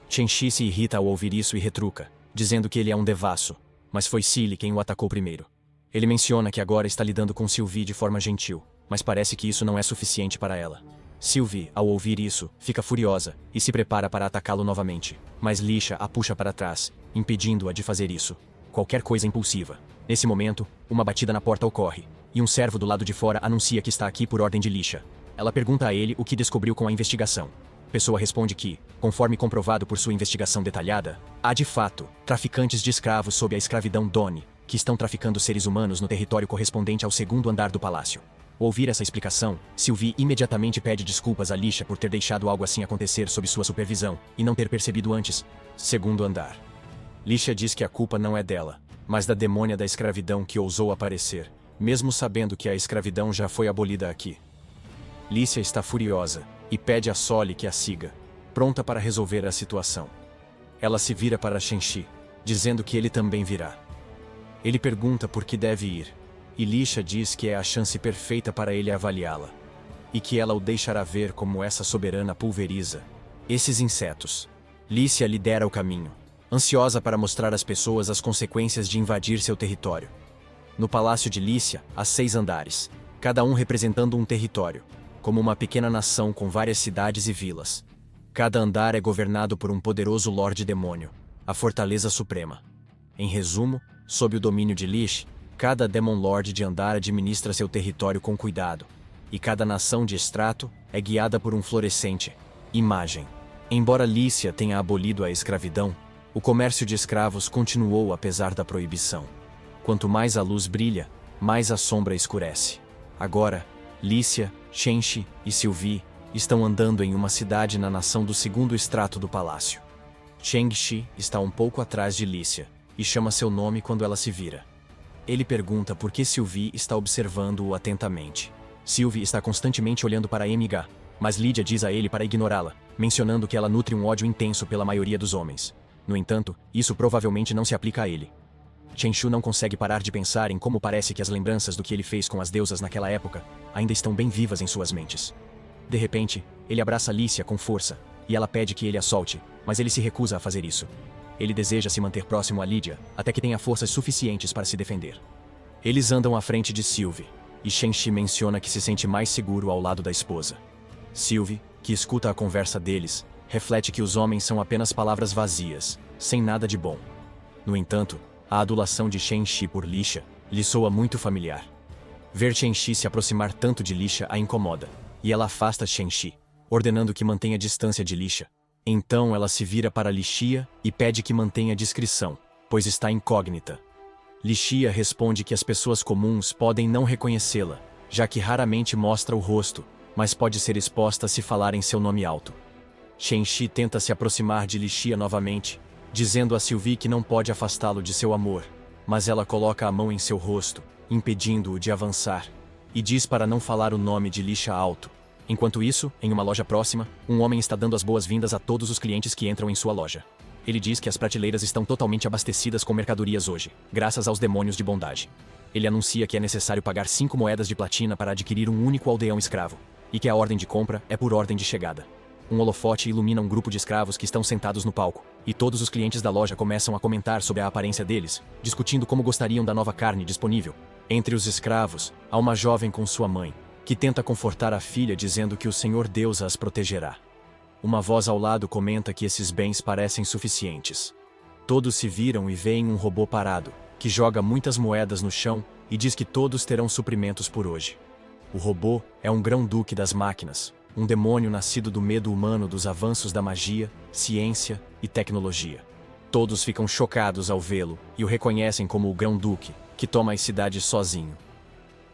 Chen-Shi se irrita ao ouvir isso e retruca, dizendo que ele é um devasso, mas foi Silly quem o atacou primeiro. Ele menciona que agora está lidando com Sylvie de forma gentil, mas parece que isso não é suficiente para ela. Sylvie, ao ouvir isso, fica furiosa e se prepara para atacá-lo novamente, mas Lisha a puxa para trás, impedindo-a de fazer isso. Qualquer coisa impulsiva. Nesse momento, uma batida na porta ocorre, e um servo do lado de fora anuncia que está aqui por ordem de Lisha. Ela pergunta a ele o que descobriu com a investigação. A pessoa responde que, conforme comprovado por sua investigação detalhada, há de fato traficantes de escravos sob a escravidão Doni, que estão traficando seres humanos no território correspondente ao segundo andar do palácio. Ao ouvir essa explicação, Sylvie imediatamente pede desculpas a Lisha por ter deixado algo assim acontecer sob sua supervisão e não ter percebido antes. Segundo andar. Lisha diz que a culpa não é dela, mas da demônia da escravidão que ousou aparecer, mesmo sabendo que a escravidão já foi abolida aqui. Lisha está furiosa e pede a Soli que a siga, pronta para resolver a situação. Ela se vira para Chen-Shi, dizendo que ele também virá. Ele pergunta por que deve ir, e Lisha diz que é a chance perfeita para ele avaliá-la, e que ela o deixará ver como essa soberana pulveriza esses insetos. Lisha lidera o caminho, ansiosa para mostrar às pessoas as consequências de invadir seu território. No palácio de Lisha, há 6 andares, cada um representando um território, como uma pequena nação com várias cidades e vilas. Cada andar é governado por um poderoso Lorde Demônio, a Fortaleza Suprema. Em resumo, sob o domínio de Lisha, cada Demon Lord de andar administra seu território com cuidado, e cada nação de extrato é guiada por um florescente imagem. Embora Lisha tenha abolido a escravidão, o comércio de escravos continuou apesar da proibição. Quanto mais a luz brilha, mais a sombra escurece. Agora, Lisha, Chen-Shi e Sylvie estão andando em uma cidade na nação do segundo extrato do palácio. Cheng-Shi está um pouco atrás de Lisha e chama seu nome quando ela se vira. Ele pergunta por que Sylvie está observando-o atentamente. Sylvie está constantemente olhando para Emigá, mas Lydia diz a ele para ignorá-la, mencionando que ela nutre um ódio intenso pela maioria dos homens. No entanto, isso provavelmente não se aplica a ele. Chen-Shu não consegue parar de pensar em como parece que as lembranças do que ele fez com as deusas naquela época ainda estão bem vivas em suas mentes. De repente, ele abraça Lisha com força, e ela pede que ele a solte, mas ele se recusa a fazer isso. Ele deseja se manter próximo a Lydia, até que tenha forças suficientes para se defender. Eles andam à frente de Sylvie, e Chen-Shi menciona que se sente mais seguro ao lado da esposa. Sylvie, que escuta a conversa deles, reflete que os homens são apenas palavras vazias, sem nada de bom. No entanto, a adulação de Chen-Shi por Lisha lhe soa muito familiar. Ver Chen-Shi se aproximar tanto de Lisha a incomoda, e ela afasta Chen-Shi, ordenando que mantenha distância de Lisha. Então ela se vira para Lixia e pede que mantenha discrição, pois está incógnita. Lixia responde que as pessoas comuns podem não reconhecê-la, já que raramente mostra o rosto, mas pode ser exposta se falar em seu nome alto. Chen-Shi tenta se aproximar de Lixia novamente, dizendo a Sylvie que não pode afastá-lo de seu amor, mas ela coloca a mão em seu rosto, impedindo-o de avançar, e diz para não falar o nome de Lisha alto. Enquanto isso, em uma loja próxima, um homem está dando as boas-vindas a todos os clientes que entram em sua loja. Ele diz que as prateleiras estão totalmente abastecidas com mercadorias hoje, graças aos demônios de bondade. Ele anuncia que é necessário pagar 5 moedas de platina para adquirir um único aldeão escravo, e que a ordem de compra é por ordem de chegada. Um holofote ilumina um grupo de escravos que estão sentados no palco, e todos os clientes da loja começam a comentar sobre a aparência deles, discutindo como gostariam da nova carne disponível. Entre os escravos, há uma jovem com sua mãe, que tenta confortar a filha dizendo que o Senhor Deus as protegerá. Uma voz ao lado comenta que esses bens parecem suficientes. Todos se viram e veem um robô parado, que joga muitas moedas no chão e diz que todos terão suprimentos por hoje. O robô é um grão-duque das máquinas, um demônio nascido do medo humano dos avanços da magia, ciência e tecnologia. Todos ficam chocados ao vê-lo e o reconhecem como o grão-duque, que toma as cidades sozinho.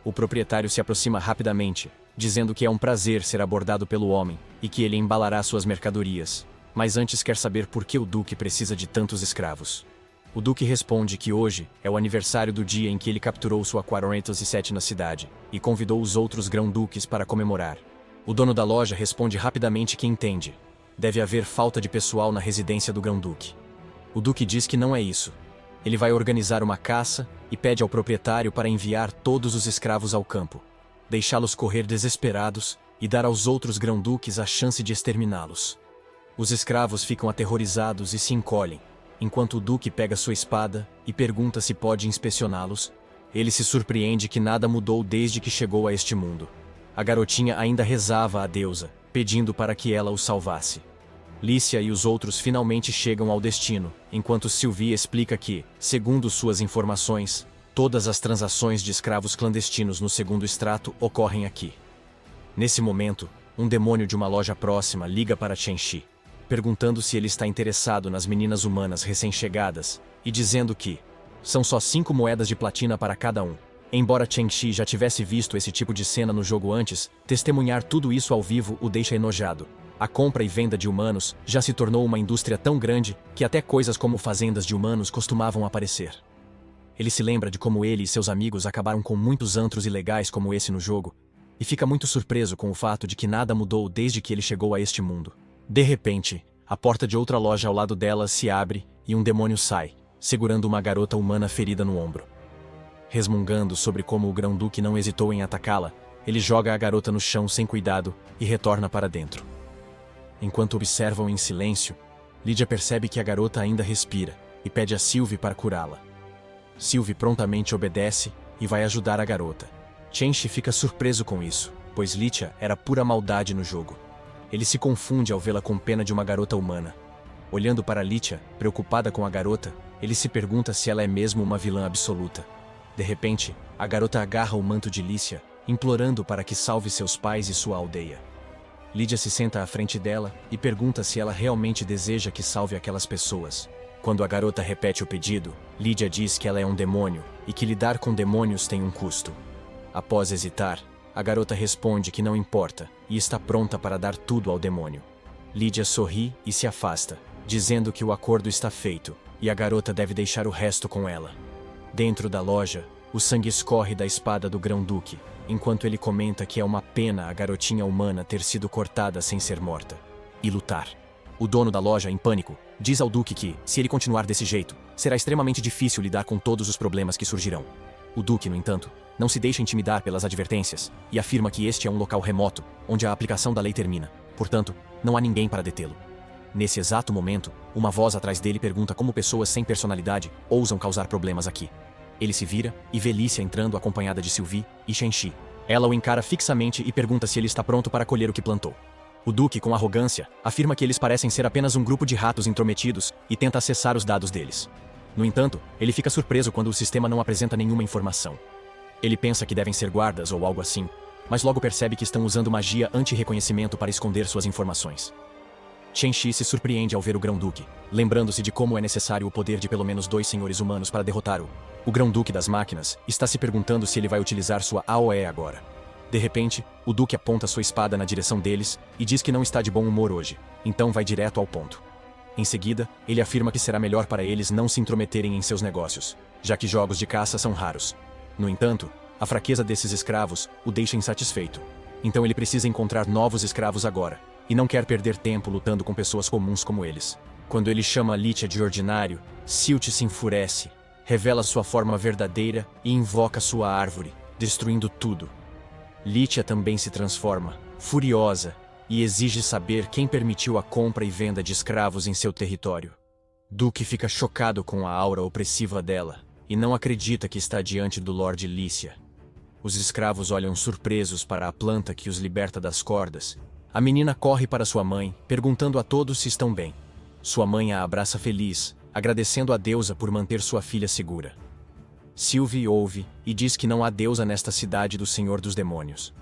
O proprietário se aproxima rapidamente, dizendo que é um prazer ser abordado pelo homem e que ele embalará suas mercadorias, mas antes quer saber por que o duque precisa de tantos escravos. O duque responde que hoje é o aniversário do dia em que ele capturou sua 47 na cidade e convidou os outros grão-duques para comemorar. O dono da loja responde rapidamente que entende. Deve haver falta de pessoal na residência do grão-duque. O duque diz que não é isso. Ele vai organizar uma caça e pede ao proprietário para enviar todos os escravos ao campo, deixá-los correr desesperados e dar aos outros grão-duques a chance de exterminá-los. Os escravos ficam aterrorizados e se encolhem, enquanto o duque pega sua espada e pergunta se pode inspecioná-los. Ele se surpreende que nada mudou desde que chegou a este mundo. A garotinha ainda rezava à deusa, pedindo para que ela o salvasse. Lícia e os outros finalmente chegam ao destino, enquanto Sylvie explica que, segundo suas informações, todas as transações de escravos clandestinos no segundo extrato ocorrem aqui. Nesse momento, um demônio de uma loja próxima liga para Chen-Shi, perguntando se ele está interessado nas meninas humanas recém-chegadas, e dizendo que são só 5 moedas de platina para cada um. Embora Chen-Shi já tivesse visto esse tipo de cena no jogo antes, testemunhar tudo isso ao vivo o deixa enojado. A compra e venda de humanos já se tornou uma indústria tão grande que até coisas como fazendas de humanos costumavam aparecer. Ele se lembra de como ele e seus amigos acabaram com muitos antros ilegais como esse no jogo, e fica muito surpreso com o fato de que nada mudou desde que ele chegou a este mundo. De repente, a porta de outra loja ao lado dela se abre e um demônio sai, segurando uma garota humana ferida no ombro. Resmungando sobre como o grão-duque não hesitou em atacá-la, ele joga a garota no chão sem cuidado e retorna para dentro. Enquanto observam em silêncio, Lydia percebe que a garota ainda respira e pede a Sylvie para curá-la. Sylvie prontamente obedece e vai ajudar a garota. Chen-Shi fica surpreso com isso, pois Lydia era pura maldade no jogo. Ele se confunde ao vê-la com pena de uma garota humana. Olhando para Lydia, preocupada com a garota, ele se pergunta se ela é mesmo uma vilã absoluta. De repente, a garota agarra o manto de Lícia, implorando para que salve seus pais e sua aldeia. Lydia se senta à frente dela e pergunta se ela realmente deseja que salve aquelas pessoas. Quando a garota repete o pedido, Lydia diz que ela é um demônio e que lidar com demônios tem um custo. Após hesitar, a garota responde que não importa e está pronta para dar tudo ao demônio. Lydia sorri e se afasta, dizendo que o acordo está feito e a garota deve deixar o resto com ela. Dentro da loja, o sangue escorre da espada do grão-duque, enquanto ele comenta que é uma pena a garotinha humana ter sido cortada sem ser morta. E lutar. O dono da loja, em pânico, diz ao duque que, se ele continuar desse jeito, será extremamente difícil lidar com todos os problemas que surgirão. O duque, no entanto, não se deixa intimidar pelas advertências e afirma que este é um local remoto, onde a aplicação da lei termina. Portanto, não há ninguém para detê-lo. Nesse exato momento, uma voz atrás dele pergunta como pessoas sem personalidade ousam causar problemas aqui. Ele se vira e vê Lícia entrando acompanhada de Sylvie e Chen-Shi. Ela o encara fixamente e pergunta se ele está pronto para colher o que plantou. O duque, com arrogância, afirma que eles parecem ser apenas um grupo de ratos intrometidos e tenta acessar os dados deles. No entanto, ele fica surpreso quando o sistema não apresenta nenhuma informação. Ele pensa que devem ser guardas ou algo assim, mas logo percebe que estão usando magia anti-reconhecimento para esconder suas informações. Chen-Shi se surpreende ao ver o Grão-Duque, lembrando-se de como é necessário o poder de pelo menos 2 senhores humanos para derrotar o Grão-Duque das máquinas está se perguntando se ele vai utilizar sua AOE agora. De repente, o Duque aponta sua espada na direção deles e diz que não está de bom humor hoje, então vai direto ao ponto. Em seguida, ele afirma que será melhor para eles não se intrometerem em seus negócios, já que jogos de caça são raros. No entanto, a fraqueza desses escravos o deixa insatisfeito. Então ele precisa encontrar novos escravos agora, e não quer perder tempo lutando com pessoas comuns como eles. Quando ele chama Lydia de ordinário, Silt se enfurece, revela sua forma verdadeira e invoca sua árvore, destruindo tudo. Lydia também se transforma, furiosa, e exige saber quem permitiu a compra e venda de escravos em seu território. Duque fica chocado com a aura opressiva dela, e não acredita que está diante do Lorde Lícia. Os escravos olham surpresos para a planta que os liberta das cordas. A menina corre para sua mãe, perguntando a todos se estão bem. Sua mãe a abraça feliz, agradecendo a deusa por manter sua filha segura. Sylvie ouve e diz que não há deusa nesta cidade do Senhor dos Demônios.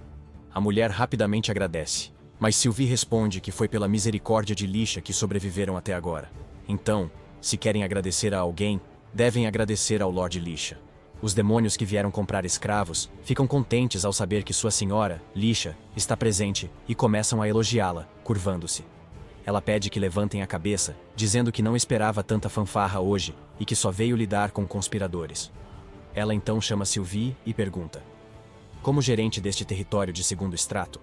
A mulher rapidamente agradece, mas Sylvie responde que foi pela misericórdia de Lícia que sobreviveram até agora. Então, se querem agradecer a alguém, devem agradecer ao Lorde Lícia. Os demônios que vieram comprar escravos ficam contentes ao saber que sua senhora, Lícia, está presente e começam a elogiá-la, curvando-se. Ela pede que levantem a cabeça, dizendo que não esperava tanta fanfarra hoje e que só veio lidar com conspiradores. Ela então chama Sylvie e pergunta: como gerente deste território de segundo extrato,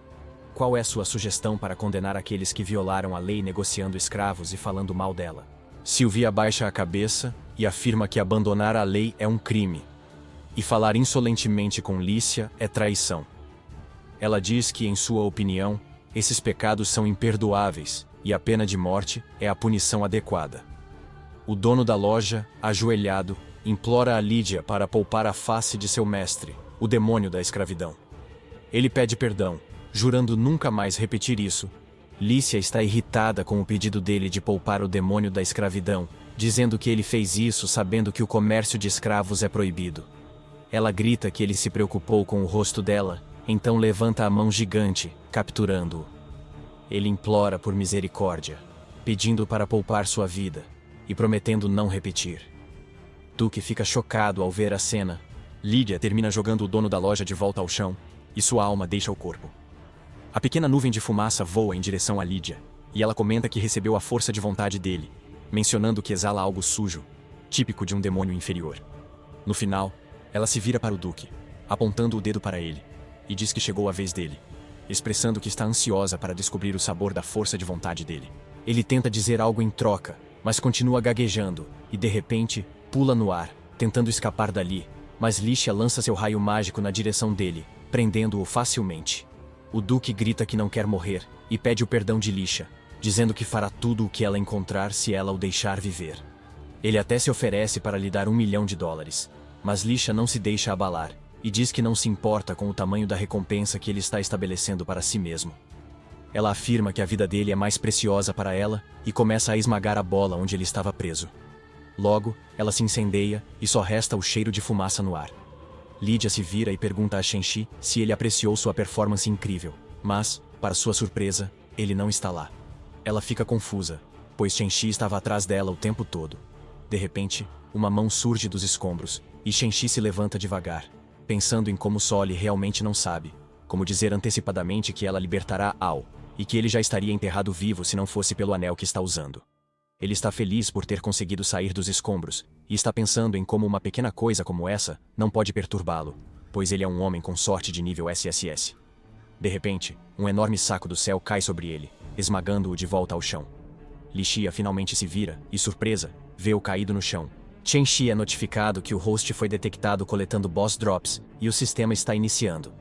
qual é sua sugestão para condenar aqueles que violaram a lei negociando escravos e falando mal dela? Sylvie abaixa a cabeça e afirma que abandonar a lei é um crime, e falar insolentemente com Lícia é traição. Ela diz que, em sua opinião, esses pecados são imperdoáveis e a pena de morte é a punição adequada. O dono da loja, ajoelhado, implora a Lídia para poupar a face de seu mestre, o demônio da escravidão. Ele pede perdão, jurando nunca mais repetir isso. Lícia está irritada com o pedido dele de poupar o demônio da escravidão, dizendo que ele fez isso sabendo que o comércio de escravos é proibido. Ela grita que ele se preocupou com o rosto dela, então levanta a mão gigante, capturando-o. Ele implora por misericórdia, pedindo para poupar sua vida e prometendo não repetir. Duque fica chocado ao ver a cena. Lídia termina jogando o dono da loja de volta ao chão e sua alma deixa o corpo. A pequena nuvem de fumaça voa em direção a Lídia, e ela comenta que recebeu a força de vontade dele, mencionando que exala algo sujo, típico de um demônio inferior. No final, ela se vira para o Duque, apontando o dedo para ele, e diz que chegou a vez dele, expressando que está ansiosa para descobrir o sabor da força de vontade dele. Ele tenta dizer algo em troca, mas continua gaguejando, e de repente, pula no ar, tentando escapar dali, mas Lícia lança seu raio mágico na direção dele, prendendo-o facilmente. O Duque grita que não quer morrer, e pede o perdão de Lícia, dizendo que fará tudo o que ela encontrar se ela o deixar viver. Ele até se oferece para lhe dar $1 milhão, mas Lícia não se deixa abalar, e diz que não se importa com o tamanho da recompensa que ele está estabelecendo para si mesmo. Ela afirma que a vida dele é mais preciosa para ela e começa a esmagar a bola onde ele estava preso. Logo, ela se incendeia e só resta o cheiro de fumaça no ar. Lídia se vira e pergunta a Shenxi se ele apreciou sua performance incrível, mas, para sua surpresa, ele não está lá. Ela fica confusa, pois Shenxi estava atrás dela o tempo todo. De repente, uma mão surge dos escombros, e Shenxi se levanta devagar, pensando em como Soli realmente não sabe, como dizer antecipadamente que ela libertará Ao, e que ele já estaria enterrado vivo se não fosse pelo anel que está usando. Ele está feliz por ter conseguido sair dos escombros, e está pensando em como uma pequena coisa como essa não pode perturbá-lo, pois ele é um homem com sorte de nível SSS. De repente, um enorme saco do céu cai sobre ele, esmagando-o de volta ao chão. Lixia finalmente se vira, e surpresa, vê-o caído no chão. Shenxi é notificado que o host foi detectado coletando boss drops, e o sistema está iniciando.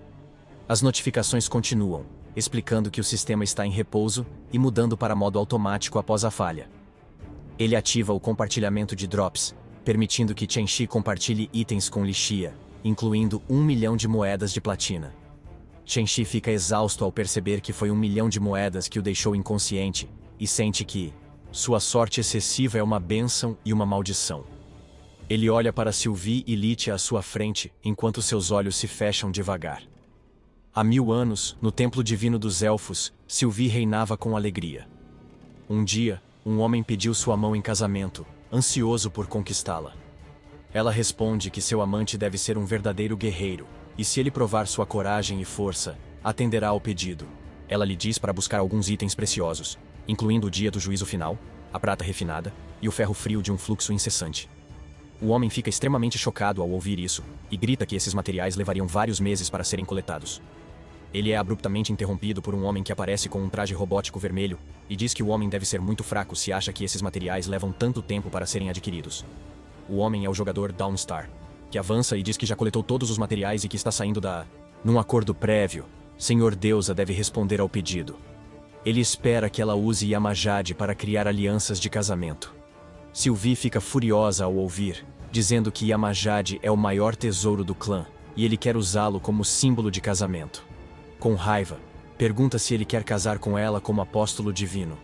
As notificações continuam, explicando que o sistema está em repouso e mudando para modo automático após a falha. Ele ativa o compartilhamento de drops, permitindo que Shenxi compartilhe itens com Lixia, incluindo 1 milhão de moedas de platina. Shenxi fica exausto ao perceber que foi 1 milhão de moedas que o deixou inconsciente, e sente que sua sorte excessiva é uma bênção e uma maldição. Ele olha para Sylvie e Lícia à sua frente, enquanto seus olhos se fecham devagar. Há 1000 anos, no templo divino dos elfos, Sylvie reinava com alegria. Um dia, um homem pediu sua mão em casamento, ansioso por conquistá-la. Ela responde que seu amante deve ser um verdadeiro guerreiro, e se ele provar sua coragem e força, atenderá ao pedido. Ela lhe diz para buscar alguns itens preciosos, incluindo o dia do juízo final, a prata refinada e o ferro frio de um fluxo incessante. O homem fica extremamente chocado ao ouvir isso, e grita que esses materiais levariam vários meses para serem coletados. Ele é abruptamente interrompido por um homem que aparece com um traje robótico vermelho, e diz que o homem deve ser muito fraco se acha que esses materiais levam tanto tempo para serem adquiridos. O homem é o jogador Dawnstar, que avança e diz que já coletou todos os materiais e que está saindo da... Num acordo prévio, Senhor Deusa deve responder ao pedido. Ele espera que ela use Yamajade para criar alianças de casamento. Sylvie fica furiosa ao ouvir, dizendo que Yamajade é o maior tesouro do clã, e ele quer usá-lo como símbolo de casamento. Com raiva, pergunta se ele quer casar com ela como apóstolo divino.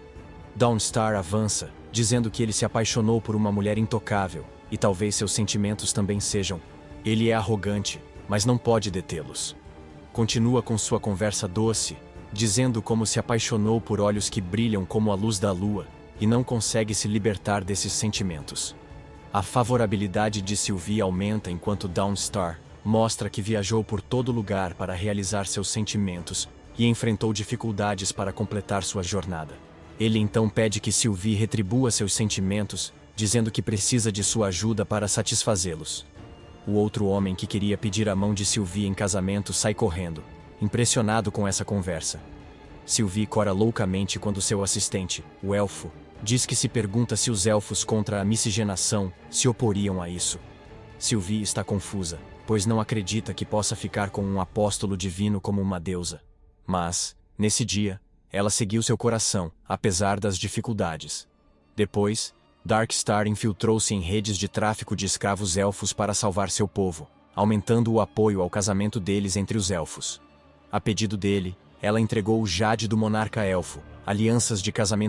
Dawnstar avança, dizendo que ele se apaixonou por uma mulher intocável, e talvez seus sentimentos também sejam. Ele é arrogante, mas não pode detê-los. Continua com sua conversa doce, dizendo como se apaixonou por olhos que brilham como a luz da lua, e não consegue se libertar desses sentimentos. A favorabilidade de Sylvie aumenta enquanto Dawnstar mostra que viajou por todo lugar para realizar seus sentimentos e enfrentou dificuldades para completar sua jornada. Ele então pede que Sylvie retribua seus sentimentos, dizendo que precisa de sua ajuda para satisfazê-los. O outro homem que queria pedir a mão de Sylvie em casamento sai correndo, impressionado com essa conversa. Sylvie cora loucamente quando seu assistente, o elfo, diz que se pergunta se os elfos contra a miscigenação se oporiam a isso. Sylvie está confusa, pois não acredita que possa ficar com um apóstolo divino como uma deusa. Mas, nesse dia, ela seguiu seu coração, apesar das dificuldades. Depois, Darkstar infiltrou-se em redes de tráfico de escravos elfos para salvar seu povo, aumentando o apoio ao casamento deles entre os elfos. A pedido dele, ela entregou o Jade do monarca elfo, alianças de casamento